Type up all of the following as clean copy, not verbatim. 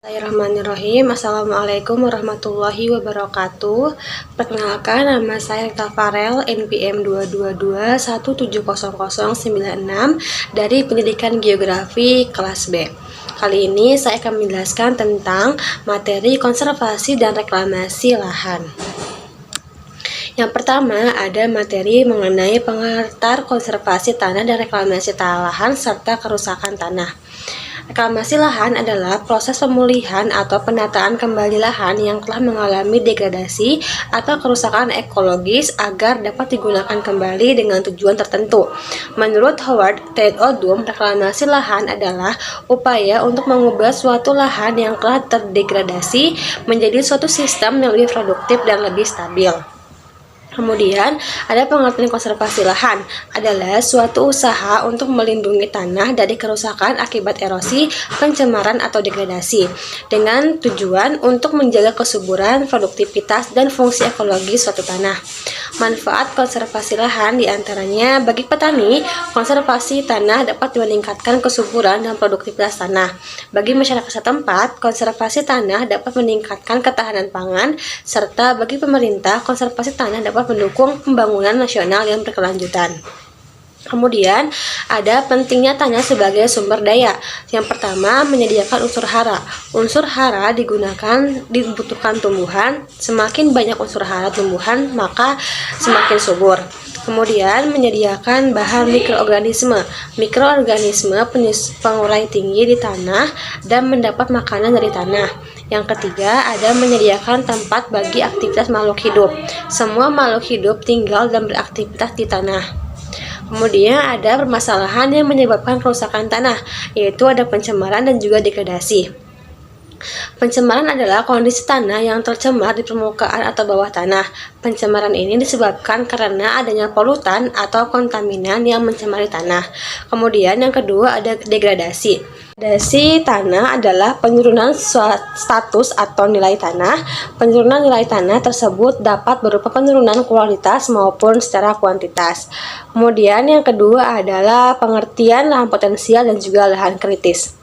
Bismillahirrahmanirrahim. Assalamualaikum warahmatullahi wabarakatuh. Perkenalkan, nama saya Rita Farel, NPM 222170096 dari Pendidikan Geografi kelas B. Kali ini saya akan menjelaskan tentang materi konservasi dan reklamasi lahan. Yang pertama, ada materi mengenai pengantar konservasi tanah dan reklamasi lahan serta kerusakan tanah. Reklamasi lahan adalah proses pemulihan atau penataan kembali lahan yang telah mengalami degradasi atau kerusakan ekologis agar dapat digunakan kembali dengan tujuan tertentu. Menurut Howard T. Odum, reklamasi lahan adalah upaya untuk mengubah suatu lahan yang telah terdegradasi menjadi suatu sistem yang lebih produktif dan lebih stabil. Kemudian, ada pengertian konservasi lahan adalah suatu usaha untuk melindungi tanah dari kerusakan akibat erosi, pencemaran, atau degradasi dengan tujuan untuk menjaga kesuburan, produktivitas, dan fungsi ekologis suatu tanah. Manfaat konservasi lahan diantaranya bagi petani, konservasi tanah dapat meningkatkan kesuburan dan produktivitas tanah. Bagi masyarakat setempat, konservasi tanah dapat meningkatkan ketahanan pangan, serta bagi pemerintah, konservasi tanah dapat mendukung pembangunan nasional yang berkelanjutan. Kemudian, ada pentingnya tanah sebagai sumber daya. Yang pertama, menyediakan unsur hara. Unsur hara dibutuhkan tumbuhan. Semakin banyak unsur hara tumbuhan, maka semakin subur. Kemudian, menyediakan bahan mikroorganisme. Mikroorganisme pengurai tinggi di tanah dan mendapat makanan dari tanah. Yang ketiga, ada menyediakan tempat bagi aktivitas makhluk hidup. Semua makhluk hidup tinggal dan beraktivitas di tanah. Kemudian ada permasalahan yang menyebabkan kerusakan tanah, yaitu ada pencemaran dan juga degradasi. Pencemaran adalah kondisi tanah yang tercemar di permukaan atau bawah tanah. Pencemaran ini disebabkan karena adanya polutan atau kontaminan yang mencemari tanah. Kemudian yang kedua ada degradasi. Degradasi tanah adalah penurunan status atau nilai tanah. Penurunan nilai tanah tersebut dapat berupa penurunan kualitas maupun secara kuantitas. Kemudian yang kedua adalah pengertian lahan potensial dan juga lahan kritis.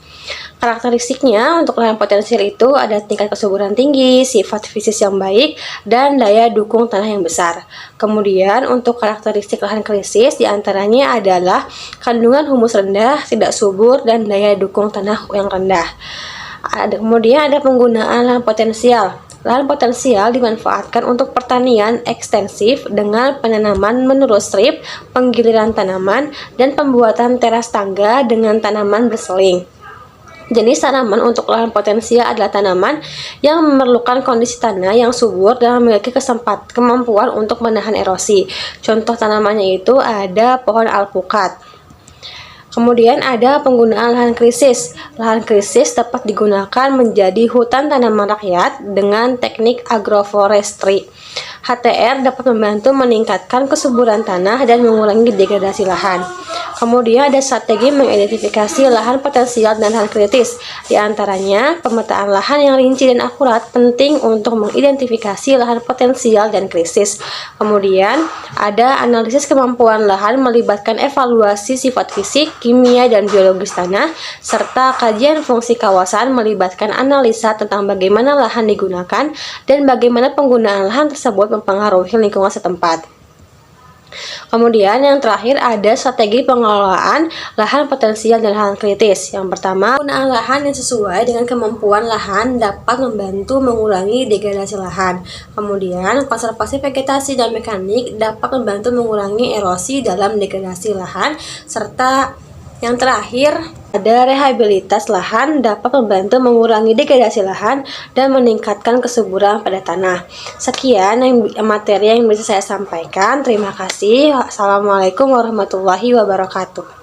Karakteristiknya untuk lahan potensial itu ada tingkat kesuburan tinggi, sifat fisik yang baik, dan daya dukung tanah yang besar. Kemudian untuk karakteristik lahan kritis diantaranya adalah kandungan humus rendah, tidak subur, dan daya dukung tanah yang rendah. Kemudian ada penggunaan lahan potensial. Lahan potensial dimanfaatkan untuk pertanian ekstensif dengan penanaman menurut strip, penggiliran tanaman, dan pembuatan teras tangga dengan tanaman berseling. Jenis tanaman untuk lahan potensial adalah tanaman yang memerlukan kondisi tanah yang subur dan memiliki kemampuan untuk menahan erosi. Contoh tanamannya itu ada pohon alpukat. Kemudian ada penggunaan lahan krisis. Lahan krisis dapat digunakan menjadi hutan tanaman rakyat dengan teknik agroforestry. HTR dapat membantu meningkatkan kesuburan tanah dan mengurangi degradasi lahan. Kemudian ada strategi mengidentifikasi lahan potensial dan lahan kritis. Di antaranya, pemetaan lahan yang rinci dan akurat penting untuk mengidentifikasi lahan potensial dan kritis. Kemudian, ada analisis kemampuan lahan melibatkan evaluasi sifat fisik, kimia, dan biologis tanah, serta kajian fungsi kawasan melibatkan analisa tentang bagaimana lahan digunakan dan bagaimana penggunaan lahan tersebut mempengaruhi lingkungan setempat. Kemudian yang terakhir ada strategi pengelolaan lahan potensial dan lahan kritis. Yang pertama, penggunaan lahan yang sesuai dengan kemampuan lahan dapat membantu mengurangi degradasi lahan. Kemudian, konservasi vegetasi dan mekanik dapat membantu mengurangi erosi dalam degradasi lahan. Serta yang terakhir, ada rehabilitas lahan dapat membantu mengurangi degradasi lahan dan meningkatkan kesuburan pada tanah. Sekian materi yang bisa saya sampaikan. Terima kasih. Assalamualaikum warahmatullahi wabarakatuh.